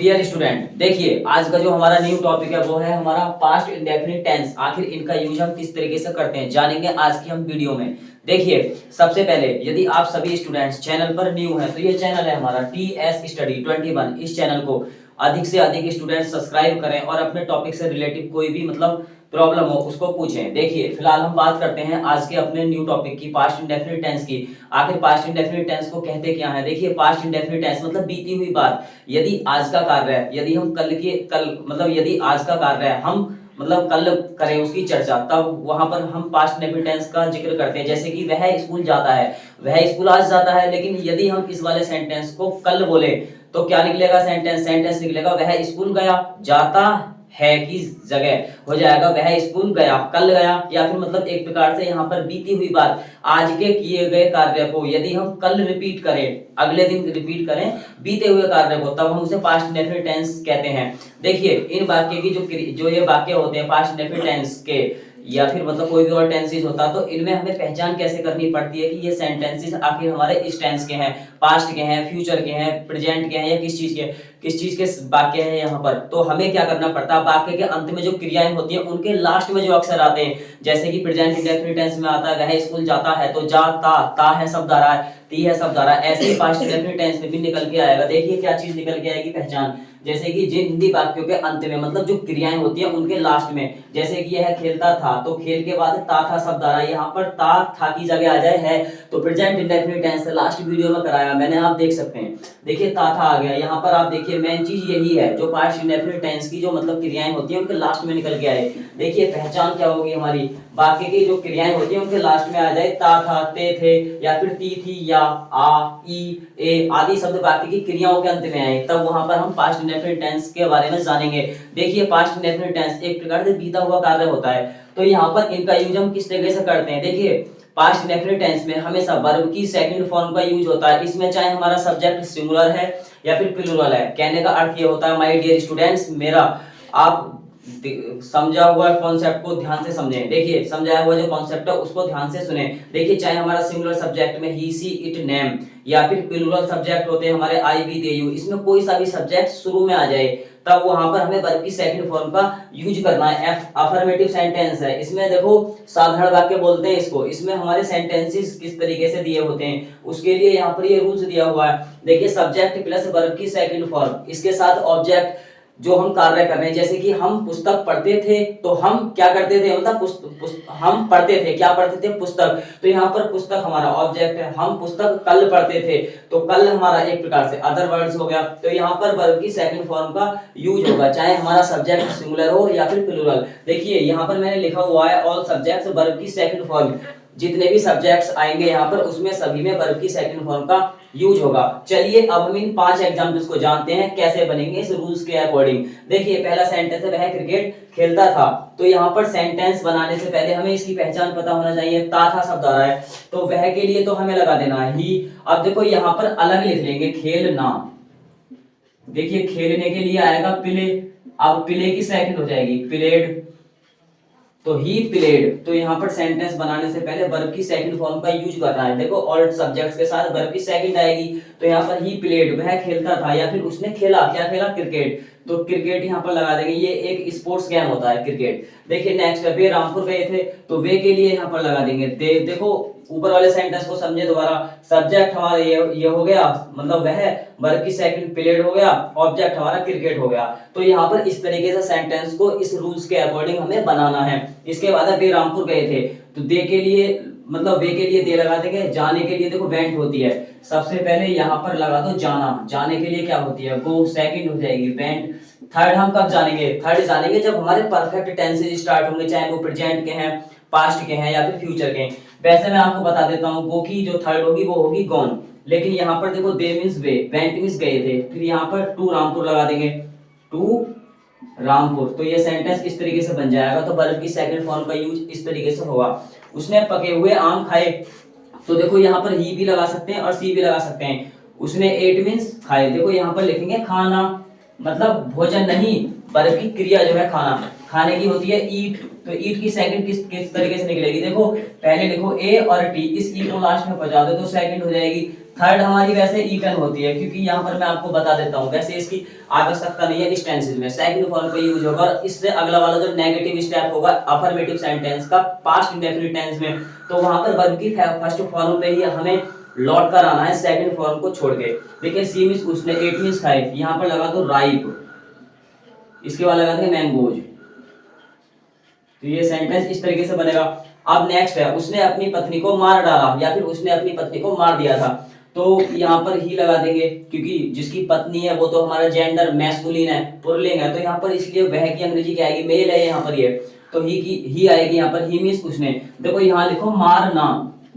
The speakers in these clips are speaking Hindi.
डियर स्टूडेंट, देखिए आज का जो हमारा न्यू टॉपिक है वो है हमारा पास्ट इंडेफिनिट टेंस। आखिर इनका यूज हम किस तरीके से करते हैं जानेंगे आज की हम वीडियो में। देखिए सबसे पहले यदि आप सभी स्टूडेंट्स चैनल पर न्यू हैं तो ये चैनल है हमारा TS स्टडी 21। इस चैनल को अधिक से अधिक स्टूडेंट सब्सक्राइब करें और अपने टॉपिक से रिलेटिव कोई भी प्रॉब्लम हो उसको पूछें। देखिए फिलहाल हम बात करते हैं आज के अपने न्यू टॉपिक की, पास्ट इंडेफिनिट टेंस की। आखिर पास्ट इंडेफिनिट टेंस को कहते क्या है? देखिए पास्ट इंडेफिनिट टेंस मतलब बीती हुई बात। यदि आज का कार्य है, यदि हम यदि आज का कार्य है हम कल करें उसकी चर्चा, तब वहां पर हम पास्ट इंडेफिनिट टेंस का जिक्र करते हैं। जैसे कि वह स्कूल जाता है, वह स्कूल आज जाता है। लेकिन यदि हम इस वाले सेंटेंस को कल बोले तो क्या निकलेगा? सेंटेंस निकलेगा वह स्कूल गया, जाता है की जगह हो जाएगा वह स्कूल गया, कल गया। या फिर एक प्रकार से यहाँ पर बीती हुई बात, आज के किए गए कार्य को यदि हम कल रिपीट करें, अगले दिन रिपीट करें बीते हुए कार्य को, तब हम उसे पास्ट इंडेफिनिट टेंस कहते हैं। देखिए इन वाक्य की जो ये वाक्य होते हैं पास्ट इंडेफिनिट टेंस के, या फिर कोई भी और टेंसेस होता, तो इनमें हमें पहचान कैसे करनी पड़ती है कि ये सेंटेंसेस आखिर हमारे इस टेंस के हैं, पास्ट के हैं, फ्यूचर के हैं, प्रेजेंट के हैं, या किस चीज के वाक्य है यहाँ पर। तो हमें क्या करना पड़ता है, वाक्य के अंत में जो क्रियाएं होती हैं उनके लास्ट में जो अक्षर आते हैं, जैसे कि प्रेजेंट इंडेफिनिट टेंस में आता है वह स्कूल जाता है, तो जाता, ता है शब्द आ रहा है, ती है शब्द आ रहा है। ऐसे ही पास्ट इंडेफिनिट टेंस में भी निकल के आएगा। देखिए क्या चीज निकल के आएगी? पहचान। जैसे कि जिन हिंदी वाक्यों के अंत में जो क्रियाएं होती हैं उनके लास्ट में, जैसे कि यह खेलता था, तो खेल के बाद ता था शब्द आ रहा है, यहाँ पर ता था की जगह आ जाए है, तो present indefinite tense last video में कराया मैंने, आप देख सकते हैं। देखिए ता था आ गया यहाँ पर। आप देखिए मेन चीज यही है, जो पास्ट इंडेफिनिट टेंस की जो क्रियाएं होती हैं उनके लास्ट में निकल के आए। देखिए पहचान क्या होगी हमारी, वाक्य की जो क्रियाएं होती हैं उनके लास्ट में आ जाए ता था, ते थे, या फिर ती थी, या आ, ई, ए आदि शब्द वाक्य की क्रियाओं के अंत में आए, तब वहां पर हम पास्ट इंडेफिनिट टेंस के बारे में जानेंगे। देखिए पास्ट इंडेफिनिट टेंस एक प्रकार से बीता हुआ कार्य होता है, तो यहाँ पर इनका यूज हम किस तरीके से करते हैं? देखिए पास्ट इंडेफिनिट टेंस में हमेशा वर्ब की सेकंड फॉर्म का यूज होता है। इसमें चाहे हमारा सब्जेक्ट सिंगुलर है या फिर प्लूरल है। कहने का अर्थ ये होता है माय डियर स्टूडेंट्स, मेरा आप समझा हुआ कॉन्सेप्ट को ध्यान से समझें। देखिए समझाया हुआ जो कॉन्सेप्ट है उसको ध्यान से सुने। देखिए चाहे हमारा सिंगुलर सब्जेक्ट में ही, सी, इट, नेम, या फिर प्लूरल सब्जेक्ट होते हैं हमारे आई, वी, दे, यू, इसमें कोई सा भी सब्जेक्ट शुरू में आ जाए, तब वहां पर हमें वर्ब की सेकंड फॉर्म का यूज करना है। अफर्मेटिव सेंटेंस है, इसमें देखो साधारण वाक्य बोलते हैं इसको। इसमें हमारे सेंटेंसेस किस तरीके से दिए होते हैं उसके लिए यहाँ पर ये रूल्स दिया हुआ है। देखिए सब्जेक्ट प्लस वर्ब की सेकंड फॉर्म, इसके साथ ऑब्जेक्ट जो हम कार्य कर रहे हैं। जैसे कि हम पुस्तक पढ़ते थे, तो हम क्या करते थे, हम पढ़ते थे, क्या पढ़ते थे? पुस्तक। तो यहाँ पर पुस्तक हमारा ऑब्जेक्ट है। हम पुस्तक कल पढ़ते थे, तो कल हमारा एक प्रकार से अदर वर्ड्स हो गया। तो यहाँ पर वर्ब की सेकंड फॉर्म का यूज होगा, चाहे हमारा सब्जेक्ट सिंगुलर हो या फिर प्लूरल। देखिए यहाँ पर मैंने लिखा हुआ है ऑल सब्जेक्ट्स वर्ब की सेकंड फॉर्म। जितने भी सब्जेक्ट्स आएंगे यहाँ पर उसमें सभी में वर्ब की सेकंड फॉर्म का यूज होगा। चलिए अब हम इन 5 एग्जांपल्स को जानते हैं कैसे बनेंगे इस रूल्स के अकॉर्डिंग। देखिए पहला सेंटेंस है वह क्रिकेट खेलता था, तो यहाँ पर सेंटेंस बनाने से पहले हमें इसकी पहचान पता होना चाहिए। ता था शब्द आ रहा है, तो वह के लिए तो हमें लगा देना है ही। अब देखो यहाँ पर अलग लिख लेंगे खेलना। देखिए खेलने के लिए आएगा प्ले, अब प्ले की सेकंड हो जाएगी प्लेड, तो ही प्लेड। तो यहाँ पर सेंटेंस बनाने से पहले वर्ब की सेकंड फॉर्म का यूज करना है। देखो ऑल सब्जेक्ट्स के साथ वर्ब की सेकंड आएगी, तो यहाँ पर ही प्लेड वह खेलता था, या फिर उसने खेला, क्या खेला? क्रिकेट, तो क्रिकेट यहाँ पर लगा देंगे। ये एक स्पोर्ट्स गेम होता है क्रिकेट। देखिए नेक्स्ट वे रामपुर गए थे, तो वे के लिए यहाँ पर लगा देंगे दे। देखो ऊपर वाले सेंटेंस को समझे दोबारा। सब्जेक्ट हमारा ये हो गया, वह, वर्ब की सेकंड प्लेड हो गया, ऑब्जेक्ट हमारा क्रिकेट हो गया। तो यहाँ पर इस तरीके से सेंटेंस को इस रूल्स के अकॉर्डिंग हमें बनाना है। इसके बाद वे रामपुर गए थे, तो दे के लिए वे के लिए दे लगा देंगे। जाने के लिए देखो वेंट होती है, सबसे पहले यहाँ पर लगा दो जाना। जाने के लिए क्या होती है? गो, सेकंड हो जाएगी वेंट। थर्ड हम कब जानेंगे? थर्ड जानेंगे जब हमारे परफेक्ट टेंसेस स्टार्ट होंगे, चाहे वो प्रेजेंट के हैं, पास्ट के हैं, या फिर फ्यूचर के हैं। वैसे मैं आपको बता देता हूँ, गो की जो थर्ड होगी वो होगी गॉन। लेकिन यहाँ पर देखो दे मींस वे, वेंट मींस गए थे, फिर यहाँ पर टू रामपुर लगा देंगे, टू रामपुर। तो ये सेंटेंस इस तरीके से बन जाएगा। तो वर्ब की सेकंड फॉर्म का यूज इस तरीके से होगा। उसने पके हुए आम खाए, तो देखो यहाँ पर ही भी लगा सकते हैं और सी भी लगा सकते हैं। उसने एट मींस खाए, देखो यहाँ पर लिखेंगे खाना, भोजन नहीं, वर्ब की क्रिया जो है खाना, खाने की होती है ईट। तो ईट की सेकंड किस तरीके से निकलेगी? देखो पहले लिखो ए और टी, इस ई को लास्ट में पहुंचा दो तो सेकंड हो जाएगी। थर्ड हमारी वैसे ईटन होती है, क्योंकि यहाँ पर मैं आपको बता देता हूँ, वैसे इसकी आवश्यकता नहीं है इस टेंसेज में। सेकंड फॉर्म का यूज होगा, और इससे अगला वाला जो नेगेटिव स्टेप होगा अफर्मेटिव सेंटेंस का पास्ट इंडेफिनिट टेंस में, तो वहां पर वर्ब की फर्स्ट फॉर्म पे ही हमें लौट कर आना है सेकंड फॉर्म को छोड़ के। देखिए सी मीन्स उसने, एट मीन्स खाए, यहाँ पर लगा दो राइप, इसके बाद लगा देंगे मैंगोज। तो ये सेंटेंस इस तरीके से बनेगा। अब नेक्स्ट है, उसने अपनी पत्नी को मार डाला, या फिर उसने अपनी पत्नी को मार दिया था, तो यहाँ पर ही लगा देंगे, क्योंकि जिसकी पत्नी है वो तो हमारा जेंडर मैस्कुलिन है, पुल्लिंग है, तो यहाँ पर इसलिए वह की अंग्रेजी क्या आएगी, मेल है यहाँ पर ये, तो ही आएगी यहाँ पर, ही मीन्स उसने। देखो यहाँ लिखो मारना,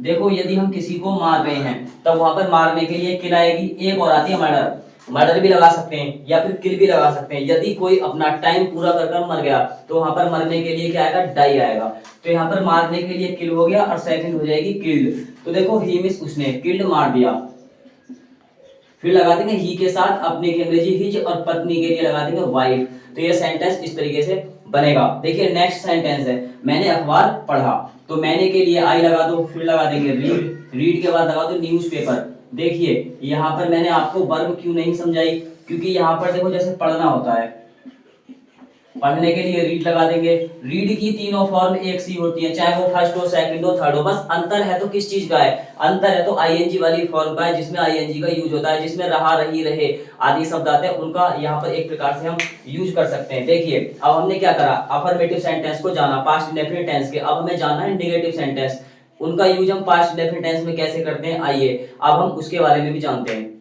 देखो यदि हम किसी को मार रहे हैं तब वहां पर मारने के लिए किल आएगी, एक और आती है मर्डर, मर्डर भी लगा सकते हैं या फिर किल भी लगा सकते हैं। यदि कोई अपना टाइम पूरा कर मर गया तो वहां पर मरने के लिए क्या आएगा, डाई आएगा। तो यहाँ पर मारने के लिए किल हो गया और सेकंड हो जाएगी किल्ड। तो देखो ही मीन्स उसने, किल्ड मार दिया, फिर लगा देंगे ही के साथ अपने की अंग्रेजी हिज, और पत्नी के लिए लगा देंगे वाइफ। तो ये सेंटेंस इस तरीके से बनेगा। देखिए नेक्स्ट सेंटेंस है, मैंने अखबार पढ़ा, तो मैंने के लिए आई लगा दो, फिर लगा देंगे रीड, रीड के बाद लगा दो न्यूज़पेपर। देखिए यहाँ पर मैंने आपको वर्ब क्यों नहीं समझाई, क्योंकि यहाँ पर देखो जैसे पढ़ना होता है, पढ़ने के लिए रीड लगा देंगे, रीड की तीनों फॉर्म एक सी होती है, चाहे वो फर्स्ट हो, सेकंड हो, थर्ड हो, बस अंतर है तो किस चीज का है, अंतर है तो आईएनजी वाली फॉर्म का है, जिसमें आईएनजी का यूज होता है, जिसमें रहा, रही, रहे आदि शब्द आते हैं, उनका यहाँ पर एक प्रकार से हम यूज कर सकते हैं। देखिए अब हमने क्या करा, अफर्मेटिव सेंटेंस को जाना पास्ट इंडेफिनिट टेंस के, अब हमें जाना है नेगेटिव सेंटेंस, उनका यूज हम पास्ट इंडेफिनिट टेंस में कैसे करते हैं, आइए अब हम उसके बारे में भी जानते हैं।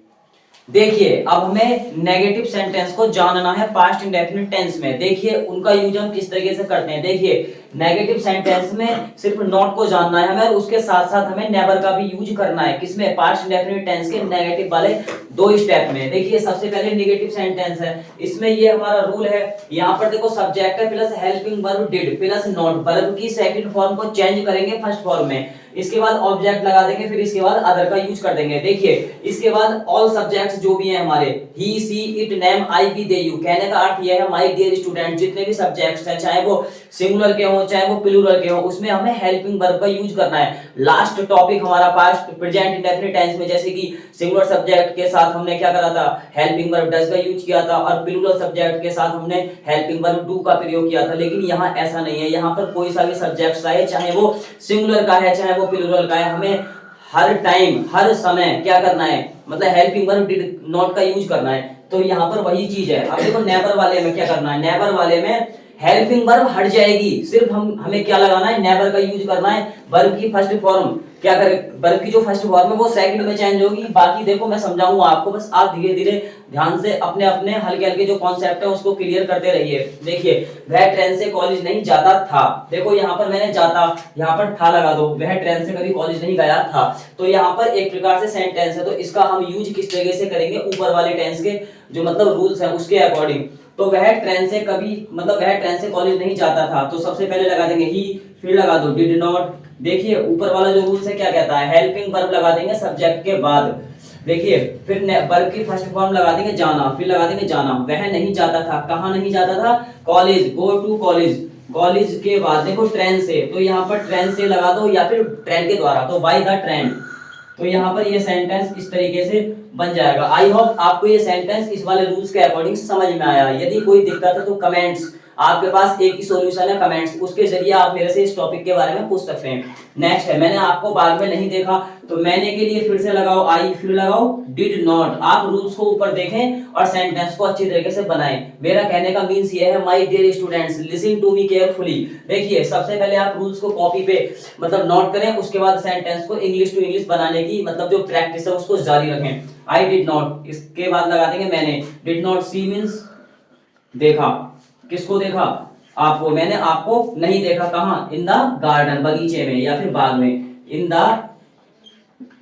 देखिए अब हमें नेगेटिव सेंटेंस को जानना है पास्ट इंडेफिनिट टेंस में। देखिए उनका यूज हम किस तरीके से करते हैं। देखिए नेगेटिव सेंटेंस में सिर्फ नॉट को जानना है हमें, और उसके साथ साथ हमें नेवर का भी यूज करना है, किसमें, पास्ट इंडेफिनिट टेंस के नेगेटिव वाले दो स्टेप में। देखिए सबसे पहले नेगेटिव सेंटेंस है, इसमें ये हमारा रूल है, यहाँ पर देखो सब्जेक्ट है plus helping verb did plus not, verb की सेकंड फॉर्म को चेंज करेंगे फर्स्ट फॉर्म में, इसके बाद ऑब्जेक्ट लगा देंगे, फिर इसके बाद अदर का यूज कर देंगे। देखिए इसके बाद ऑल सब्जेक्ट्स जो भी हैं हमारे, he, she, it, name, I, we, they, you, कहने का अर्थ यह है माय डियर स्टूडेंट, जितने भी सब्जेक्ट्स हैं चाहे वो सिंगुलर के हो चाहे वो प्लूरल के हो, उसमें हमें हेल्पिंग वर्ब का यूज करना है। लास्ट टॉपिक हमारा पास्ट प्रेजेंट इंडेफिनिट टेंस में, जैसे कि सिंगुलर सब्जेक्ट के साथ हमने क्या करा था, हेल्पिंग वर्ब डज का यूज किया था, और प्लूरल सब्जेक्ट के साथ हमने हेल्पिंग वर्ब डू का प्रयोग किया था। लेकिन यहाँ ऐसा नहीं है, यहाँ पर कोई सा भी सब्जेक्ट आए, चाहे वो सिंगुलर का है चाहे वो प्लूरल का है, हमें हर टाइम हर समय क्या करना है, मतलब हेल्पिंग वर्ब डिड नॉट का यूज करना है। तो यहाँ पर वही चीज है। अब देखो नेवर वाले में क्या करना है, नेवर वाले में हेल्पिंग वर्ब हट जाएगी, सिर्फ हमें क्या लगाना है, नेवर का यूज करना है। वर्ब की फर्स्ट फॉर्म क्या करे, वर्ब की जो फर्स्ट फॉर्म है वो सेकंड में चेंज होगी। बाकी देखो मैं समझाऊंगा आपको, बस आप धीरे धीरे ध्यान से अपने अपने हल्के हल्के जो कॉन्सेप्ट है उसको क्लियर करते रहिए। देखिए वह ट्रेन से कॉलेज नहीं जाता था, देखो यहाँ पर मैंने जाता, यहाँ पर था लगा दो, वह ट्रेन से कभी कॉलेज नहीं गया था। तो यहाँ पर एक प्रकार से सेंटेंस है, तो इसका हम यूज किस तरीके से करेंगे, ऊपर वाले टेंस के जो मतलब रूल्स हैं उसके अकॉर्डिंग। तो वह ट्रेन से कभी, मतलब वह ट्रेन से कॉलेज नहीं जाता था, तो सबसे पहले लगा देंगे ही, फिर लगा दो डिड नॉट। देखिए ऊपर वाला जो रूल्स है क्या कहता है, हेल्पिंग वर्ब लगा देंगे सब्जेक्ट के बाद। देखिए फिर वर्ब की फर्स्ट फॉर्म लगा देंगे जाना, फिर लगा देंगे जाना। वह नहीं जाता था, कहाँ नहीं जाता था, college, go to college. College के बाद देखो ट्रेन से, तो यहाँ पर ट्रेन से लगा दो या फिर ट्रेन के द्वारा, तो बाय द ट्रेन। तो यहाँ पर ये सेंटेंस इस तरीके से बन जाएगा। आई होप आपको ये सेंटेंस इस वाले रूल्स के अकॉर्डिंग समझ में आया। यदि कोई दिक्कत है तो कमेंट्स, आपके पास एक ही सॉल्यूशन है कमेंट्स, उसके जरिए आप मेरे से इस टॉपिक के बारे में पूछ सकते हैं। नेक्स्ट है, मैंने आपको बाद में नहीं देखा, तो मैंने के लिए फिर से लगाओ आई, फिर लगाओ डिड नॉट। आप रूल्स को ऊपर देखें और सेंटेंस को अच्छी तरीके से बनाएं। मेरा कहने का मीन्स ये है, my dear students listen to me carefully. देखिए सबसे पहले आप रूल्स को कॉपी पे मतलब नोट करें, उसके बाद सेंटेंस को इंग्लिश टू इंग्लिश बनाने की मतलब जो प्रैक्टिस है उसको जारी रखें। आई डिड नॉट, इसके बाद लगा देंगे मैंने। डिड नॉट सी मीन्स देखा, किसको देखा, आपको। मैंने आपको नहीं देखा, कहाँ, इन द गार्डन, बगीचे में या फिर बाग में, इन द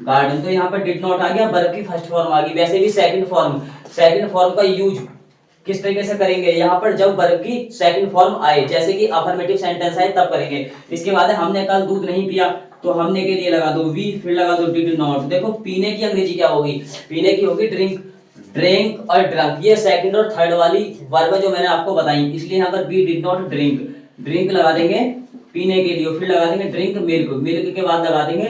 गार्डन। तो यहाँ पर डिड नॉट आ गया, वर्ब की फर्स्ट फॉर्म आ गई। वैसे भी सेकंड फॉर्म का यूज किस तरीके से करेंगे, यहाँ पर जब वर्ब की सेकंड फॉर्म आए, जैसे कि अफर्मेटिव सेंटेंस आए तब करेंगे। इसके बाद हमने कल दूध नहीं पिया, तो हमने के लिए लगा दो वी, फिर लगा दो डिड नॉट। देखो पीने की अंग्रेजी क्या होगी, पीने की होगी ड्रिंक, ड्रिंक और ड्रंक, ये सेकंड और थर्ड वाली वर्ब जो मैंने आपको बताई, इसलिए यहाँ पर we did not drink, drink लगा देंगे पीने के लिए, फिर लगा देंगे ड्रिंक मिल्क, मिल्क के बाद लगा देंगे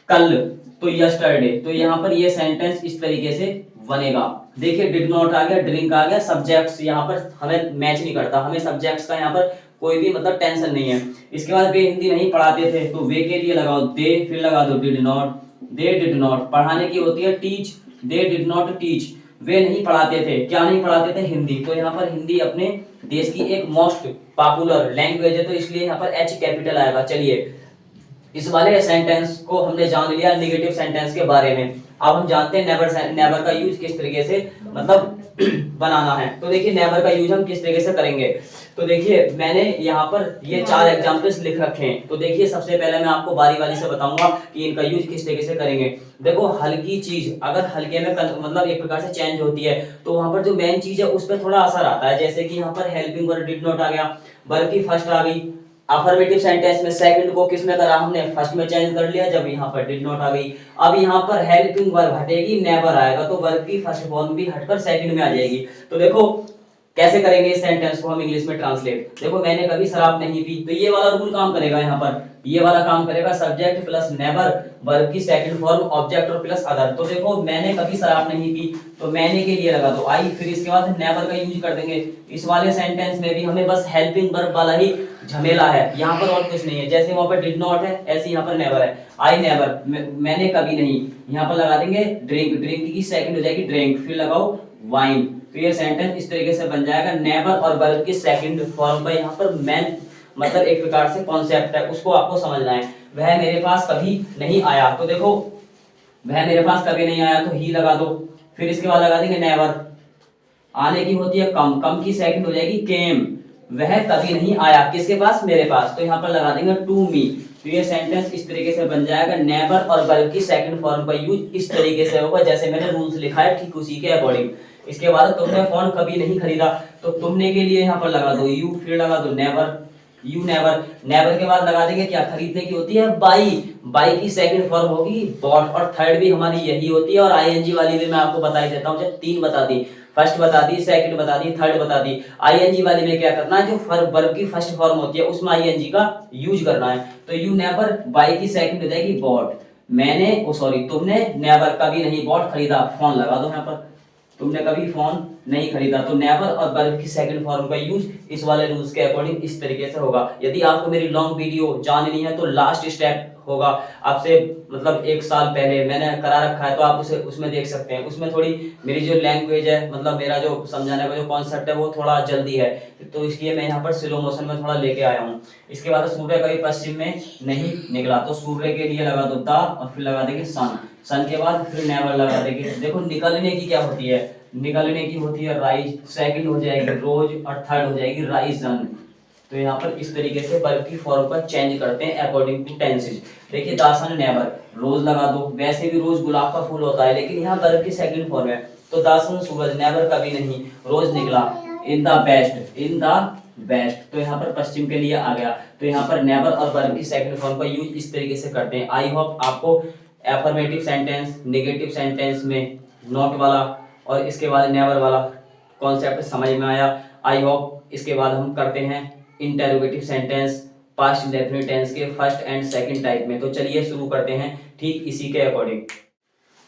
कल, तो यस्टरडे, तो यहाँ पर ये सेंटेंस इस तरीके से बनेगा। देखिए डिड नॉट आ गया, ड्रिंक आ गया, सब्जेक्ट्स यहाँ पर हमें मैच नहीं करता, हमें सब्जेक्ट्स का यहाँ पर कोई भी मतलब टेंशन नहीं है। इसके बाद वे हिंदी नहीं पढ़ाते थे, तो वे के लिए लगाओ दे, फिर लगा दो did not, they did not. पढ़ाने की होती है teach, they did not teach. वे नहीं पढ़ाते थे, क्या नहीं पढ़ाते थे? हिंदी। तो यहाँ पर हिंदी अपने देश की एक मोस्ट पॉपुलर लैंग्वेज है, तो इसलिए यहाँ पर एच कैपिटल आएगा। चलिए इस वाले सेंटेंस को हमने जान लिया नेगेटिव सेंटेंस के बारे में। अब हम जानते हैं नेवर नेवर का यूज किस तरीके से मतलब बनाना है। तो देखिए नेवर का यूज हम किस तरीके से करेंगे। तो देखिए मैंने यहाँ पर ये 4 एग्जांपल्स लिख रखे हैं। तो देखिए सबसे पहले मैं आपको बारी बारी से बताऊंगा कि इनका यूज किस तरीके से करेंगे। देखो हल्की चीज अगर हल्के में मतलब एक प्रकार से चेंज होती है, तो वहां पर जो मेन चीज है उस पर थोड़ा असर आता है। जैसे कि यहाँ पर हेल्पिंग वर्ब डिड नॉट आ गया, वर्ब की फर्स्ट आ गई। अफर्मेटिव सेंटेंस में सेकंड को किसमें करा हमने? फर्स्ट में चेंज कर लिया जब यहाँ पर डिड नॉट आ गई। अब यहाँ पर हेल्पिंग वर्ब हटेगी, नेवर आएगा, तो वर्ब की फर्स्ट फॉर्म भी हटकर सेकंड में आ जाएगी। तो देखो कैसे करेंगे इस सेंटेंस को हम इंग्लिश में ट्रांसलेट। देखो मैंने कभी शराब नहीं पी, तो ये वाला रूल काम करेगा। यहाँ पर ये वाला काम करेगा, सब्जेक्ट प्लस नेवर, वर्ब की सेकंड फॉर्म ऑब्जेक्ट और प्लस अदर। तो देखो मैंने कभी शराब नहीं पी, तो मैंने के लिए लगा दो आई, फिर इसके बाद नेवर का यूज कर देंगे। इस वाले सेंटेंस में भी हमें बस हेल्पिंग वर्ब वाला ही झमेला है, यहाँ पर और कुछ नहीं है। जैसे वहां पर डिड नॉट है, ऐसे यहाँ पर नेवर है। आई नेवर, मैंने कभी नहीं, यहाँ पर लगा देंगे ड्रिंक, ड्रिंक की सेकंड हो जाएगी ड्रिंक, फिर लगाओ वाइन। तो ये सेंटेंस इस तरीके से बन जाएगा। नेवर और वर्ब की सेकंड फॉर्म का यहाँ पर मेन मतलब एक प्रकार से कॉन्सेप्ट है, उसको आपको समझना है। वह मेरे पास कभी नहीं आया, तो देखो वह मेरे पास कभी नहीं आया, तो ही लगा दो, फिर इसके बाद लगा देंगे नेवर। आने की होती है कम, कम की सेकंड हो जाएगी केम। वह कभी नहीं आया किसके पास? मेरे पास, तो यहाँ पर लगा देंगे टू मी। तो ये सेंटेंस इस तरीके से बन जाएगा। नेवर और वर्ब की सेकंड फॉर्म का यूज इस तरीके से होगा जैसे मैंने रूल्स लिखा है, ठीक उसी के अकॉर्डिंग। इसके बाद तुमने फोन कभी नहीं खरीदा, तो तुमने के लिए यहाँ पर लगा दो यू, फिर लगा दो नेवर, यू नेवर। नेवर के बाद लगा देंगे क्या? खरीदने की होती है बाई, बाई की सेकंड फॉर्म होगी बॉट, और थर्ड भी हमारी यही होती है। और आईएनजी वाली भी मैं आपको बता ही देता हूँ, जब 3 बता दी, फर्स्ट बता दी, सेकंड बता दी, थर्ड बता दी। आईएनजी वाली में क्या करना है? जो वर्ब की फर्स्ट फॉर्म होती है उसमें आईएनजी का यूज करना है। तो यू नेवर, बाई की सेकंड हो जाएगी बॉट, मैंने तुमने नेवर कभी नहीं बॉट खरीदा, फोन लगा दो यहाँ पर, तुमने कभी फोन नहीं खरीदा। तो नेवर और वर्ब की सेकंड फॉर्म का यूज इस वाले रूल्स के अकॉर्डिंग इस तरीके से होगा। यदि आपको मेरी लॉन्ग वीडियो जाननी है तो लास्ट स्टेप होगा, आपसे मतलब 1 साल पहले मैंने करा रखा है, तो आप उसे उसमें देख सकते हैं। उसमें थोड़ी मेरी जो लैंग्वेज है मतलब मेरा जो समझाने का जो कॉन्सेप्ट है वो थोड़ा जल्दी है, तो इसलिए मैं यहाँ पर स्लो मोशन में थोड़ा लेके आया हूँ। इसके बाद सूर्य कभी पश्चिम में नहीं निकला, तो सूर्य के लिए लगा दो द, और फिर लगा देंगे सन, सन के बाद फिर नेवर लगा देंगे। देखो निकलने की क्या होती है? निकलने की होती है राइज, सेकंड हो जाएगी रोज, और थर्ड हो जाएगी राइजन। तो यहाँ पर इस तरीके से वर्ब की फॉर्म का चेंज करते हैं अकॉर्डिंग टू टेंसेज। देखिए दासन नेवर, रोज लगा दो, वैसे भी रोज गुलाब का फूल होता है, लेकिन यहाँ वर्ब की सेकंड फॉर्म है। तो दासन सूरज, नेवर कभी नहीं, रोज निकला। In the best, in the best, तो यहाँ पर पश्चिम के लिए आ गया। तो यहाँ पर नेवर और वर्ब की सेकंड फॉर्म का यूज इस तरीके से करते हैं। आई होप आपको एफर्मेटिव सेंटेंस, नेगेटिव सेंटेंस में नॉट वाला और इसके बाद नेवर वाला कॉन्सेप्ट समझ में आया। आई होप इसके बाद हम करते हैं interrogative sentence past indefinite tense के फर्स्ट एंड सेकंड टाइप में। तो चलिए शुरू करते हैं ठीक इसी के अकॉर्डिंग।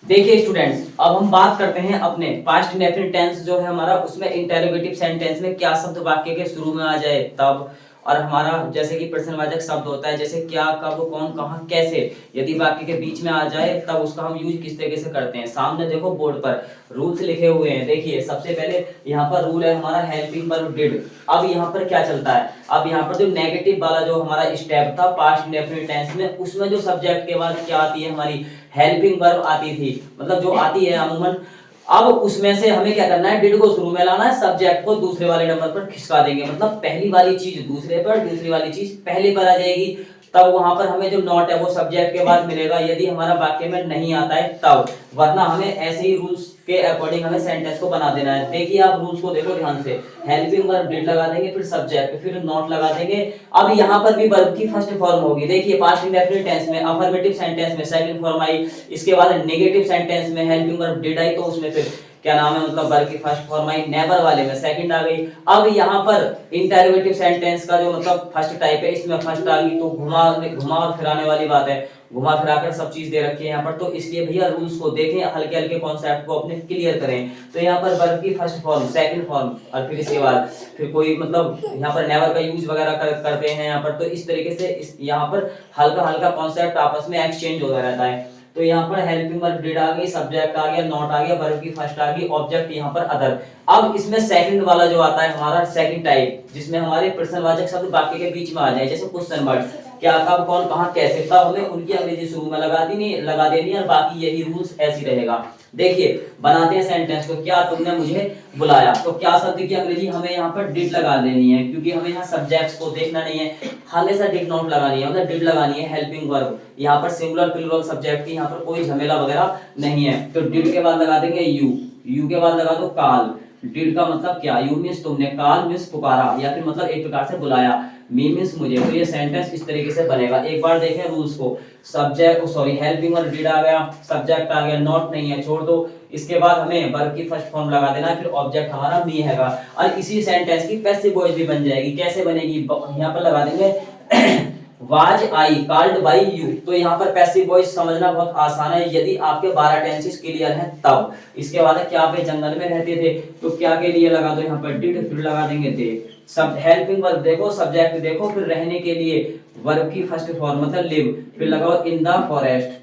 देखिए स्टूडेंट्स, अब हम बात करते हैं अपने पास्ट इंडेफिनिट टेंस जो है हमारा, उसमें इंटेरोगेटिव सेंटेंस में क्या शब्द वाक्य के शुरू में आ जाए तब, और हमारा जैसे कि प्रश्नवाचक शब्द होता है जैसे क्या, कब, कौन, कहां, कैसे, यदि वाक्य के बीच में आ जाए तब उसका हम यूज किस तरीके से करते हैं। सामने देखो बोर्ड पर रूल्स लिखे हुए हैं। देखिए सबसे पहले यहाँ पर रूल है हमारा हेल्पिंग वर्ब डिड। अब यहाँ पर क्या चलता है? अब यहाँ पर जो नेगेटिव वाला जो हमारा स्टेप था पास्ट इंडेफिनिट टेंस में, उसमें जो सब्जेक्ट के बाद क्या आती है हमारी हेल्पिंग वर्ब आती थी, मतलब जो आती है अमूमन। अब उसमें से हमें क्या करना है? डिड को शुरू में लाना है, सब्जेक्ट को दूसरे वाले नंबर पर खिसका देंगे, मतलब पहली वाली चीज दूसरे पर, दूसरी वाली चीज पहले पर आ जाएगी। तब वहां पर हमें जो नॉट है वो सब्जेक्ट के बाद मिलेगा, यदि हमारा वाक्य में नहीं आता है तब, वरना हमें ऐसे ही रूल्स के अकॉर्डिंग हमें सेंटेंस को बना देना है। देखिए आप रूल्स को देखो ध्यान से, हेल्पिंग वर्ब डिड लगा देंगे, फिर सब्जेक्ट, फिर नॉट लगा देंगे। अब यहाँ पर भी वर्ब की फर्स्ट फॉर्म होगी। देखिए पास्ट इंडेफिनिट टेंस में अफर्मेटिव सेंटेंस में सेकंड फॉर्म आई, इसके बाद नेगेटिव सेंटेंस में हेल्पिंग वर्ब डिड आई, तो उसमें फिर क्या नाम है, मतलब वर्ब की फर्स्ट फॉर्म आई, नेवर वाले में सेकंड आ गई। अब यहाँ पर इंटरोगेटिव सेंटेंस का जो मतलब फर्स्ट टाइप है, इसमें फर्स्ट आ गई, तो घुमा घुमा और फिराने वाली बात है, घुमा फिराकर सब चीज दे रखी है यहाँ पर। तो इसलिए भैया रूल्स को देखें, हल्के हल्के कॉन्सेप्ट को अपने क्लियर करें। तो यहाँ पर वर्ब की फर्स्ट फॉर्म, सेकंड फॉर्म, और फिर इसके बाद फिर कोई मतलब यहाँ पर नेवर का यूज वगैरह करते हैं यहाँ पर। तो इस तरीके से यहाँ पर हल्का हल्का कॉन्सेप्ट आपस में एक्सचेंज होता रहता है। तो यहाँ पर हेल्पिंग वर्ब डिड आ गई, सब्जेक्ट आ गया, नॉट आ गया, वर्ब की फर्स्ट आ गई, ऑब्जेक्ट यहाँ पर अदर। अब इसमें सेकंड वाला जो आता है हमारा सेकंड टाइप, जिसमें हमारे प्रश्नवाचक शब्द वाक्य के बीच में आ जाए, जैसे क्वेश्चन वर्ड, क्या, कब, कौन, कहां, कैसे, तब हमें उनकी अंग्रेजी शुरू में लगा देनी है, और बाकी यही रूल्स ऐसी रहेगा। देखिए बनाते हैं सेंटेंस को, क्या तुमने मुझे बुलाया, तो क्या शब्द की अंग्रेजी हमें यहाँ पर डिड लगा देनी है, क्योंकि हमें यहाँ सब्जेक्ट्स को देखना नहीं है, हमेशा डिड नॉट लगानी है, मतलब डिड लगानी है हेल्पिंग वर्ब। यहाँ पर सिंगुलर प्लूरल सब्जेक्ट की यहाँ पर कोई झमेला वगैरह नहीं है। तो डिड के बाद लगा देंगे यू के बाद लगा दो कॉल। डिड का मतलब क्या, यू मीन्स तुमने, कॉल मीन्स पुकारा या फिर मतलब एक प्रकार से बुलाया, मी मीन्स मुझे। तो ये सेंटेंस इस तरीके से बनेगा। एक बार देखें रूल्स को, subject sorry helping verb did आ गया, सब्जेक्ट आ गया, नॉट नहीं है छोड़ दो, इसके बाद हमें वर्ब की फर्स्ट फॉर्म लगा देना है, फिर ऑब्जेक्ट हमारा मी हैगा, और इसी सेंटेंस की पैसिव वॉइस भी बन जाएगी। कैसे बनेगी, यहाँ पर लगा देंगे was I called by you. तो यहाँ पर पैसिव वॉइस समझना बहुत आसान है, यदि आपके 12 टेंसेस क्लियर हैं तब। इसके बाद क्या आप जंगल में रहते थे, तो क्या के लिए लगा दो यहाँ पर डिड, फिर लगा देंगे थे। सब हेल्पिंग वर्ब देखो, सब्जेक्ट देखो, फिर रहने के लिए वर्ब की फर्स्ट फॉर्म मतलब लिव, फिर लगाओ इन द फॉरेस्ट।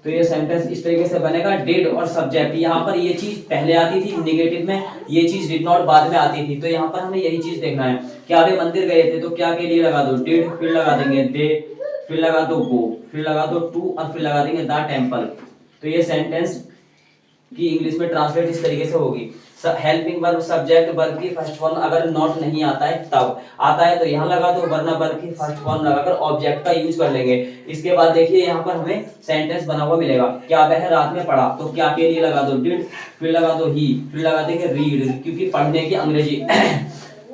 तो ये सेंटेंस इस तरीके से बनेगा, डिड और सब्जेक्ट। यहाँ पर ये चीज पहले आती थी नेगेटिव में, ये चीज डिड नॉट बाद में आती थी। तो यहाँ पर हमें यही चीज देखना है, क्या वे मंदिर गए थे, तो क्या के लिए लगा दो डिड, फिर लगा देंगे दे, फिर लगा दो गो, फिर लगा दो टू, और फिर लगा देंगे द टेम्पल। तो ये सेंटेंस की इंग्लिश में ट्रांसलेट इस तरीके से होगी, हेल्पिंग वर्ब सब्जेक्ट वर्ब की फर्स्ट फॉर्म अगर नॉट नहीं आता है तब, आता है तो यहाँ लगा दो, वरना वर्ब की फर्स्ट फॉर्म लगाकर ऑब्जेक्ट का यूज कर लेंगे। इसके बाद देखिए यहाँ पर हमें सेंटेंस बना हुआ मिलेगा, क्या वह रात में पढ़ा, तो क्या के लिए लगा दो डिड, फिर लगा दो ही, फिर लगा देंगे रीड, क्योंकि पढ़ने की अंग्रेजी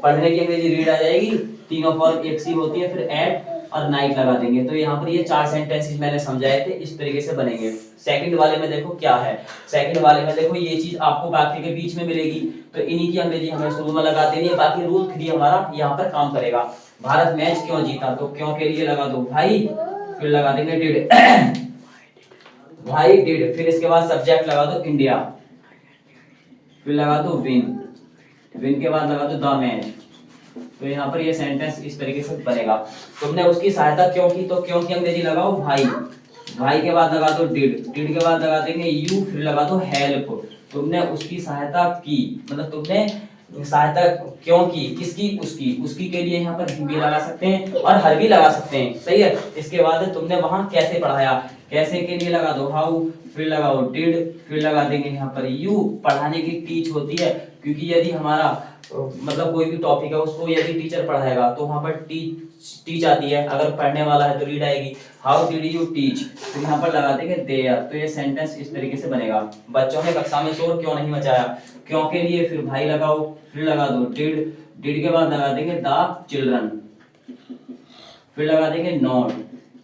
पढ़ने की अंग्रेजी रीड आ जाएगी, तीनों फॉर्म एक सी होती है, फिर एड और नाइट लगा देंगे। तो यहाँ पर ये 4 सेंटेंसेस मैंने समझाए थे, इस तरीके से बनेंगे। सेकंड वाले में देखो क्या है, सेकंड वाले में देखो ये चीज आपको वाक्य के बीच में मिलेगी, तो इन्हीं की अंग्रेजी हमें शुरू में लगा देनी है। बाकी रूल 3 हमारा यहाँ पर काम करेगा। भारत मैच क्यों जीता, तो क्यों के लिए लगा दो भाई, फिर लगा देंगे डिड भाई डिड, फिर इसके बाद सब्जेक्ट लगा दो इंडिया, फिर लगा दो विन, विन के बाद लगा दो द मैच। तो यहाँ पर ये सेंटेंस इस तरीके से बनेगा। तुमने उसकी सहायता क्यों की, तो क्यों की अंग्रेजी लगाओ भाई, भाई के बाद लगा दो डिड, डिड के बाद लगा देंगे यू, फिर लगा दो हेल्प। तुमने उसकी सहायता की, मतलब तुमने सहायता क्यों की, किसकी, उसकी, उसकी के लिए यहाँ पर भी लगा सकते हैं और हर भी लगा सकते हैं, सही है। इसके बाद तुमने वहां कैसे पढ़ाया, कैसे के लिए लगा दो हाउ, फिर लगाओ डिड, फिर लगा देंगे यहाँ पर यू। पढ़ाने की टीच होती है, क्योंकि यदि हमारा मतलब कोई भी टॉपिक है उसको यदि टीचर पढ़ाएगा तो वहां पर टीच आती है, अगर पढ़ने वाला है तो रीड आएगी, हाउ डिड यू टीच, तो यहाँ पर लगा देंगे देयर। तो ये सेंटेंस इस तरीके से बनेगा। बच्चों ने कक्षा में शोर क्यों नहीं मचाया, क्यों के लिए फिर भाई लगाओ, फिर लगा दो डिड, डिड के बाद लगा देंगे द चिल्ड्रन, फिर लगा देंगे नॉट,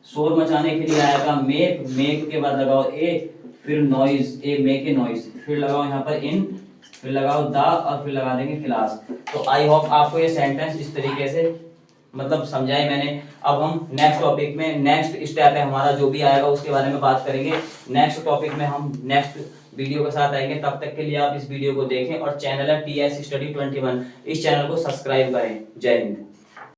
शोर मचाने के लिए आएगा मेक, मेक के बाद लगाओ ए, फिर noise, A make a noise, फिर लगाओ यहाँ पर इन, फिर लगाओ द, और फिर लगा देंगे क्लास। तो आई होप आपको ये सेंटेंस इस तरीके से मतलब समझाए मैंने। अब हम नेक्स्ट टॉपिक में, नेक्स्ट स्टेप है हमारा जो भी आएगा उसके बारे में बात करेंगे। नेक्स्ट टॉपिक में हम नेक्स्ट वीडियो के साथ आएंगे। तब तक के लिए आप इस वीडियो को देखें और चैनल है TS Study 21, इस चैनल को सब्सक्राइब करें। जय हिंद।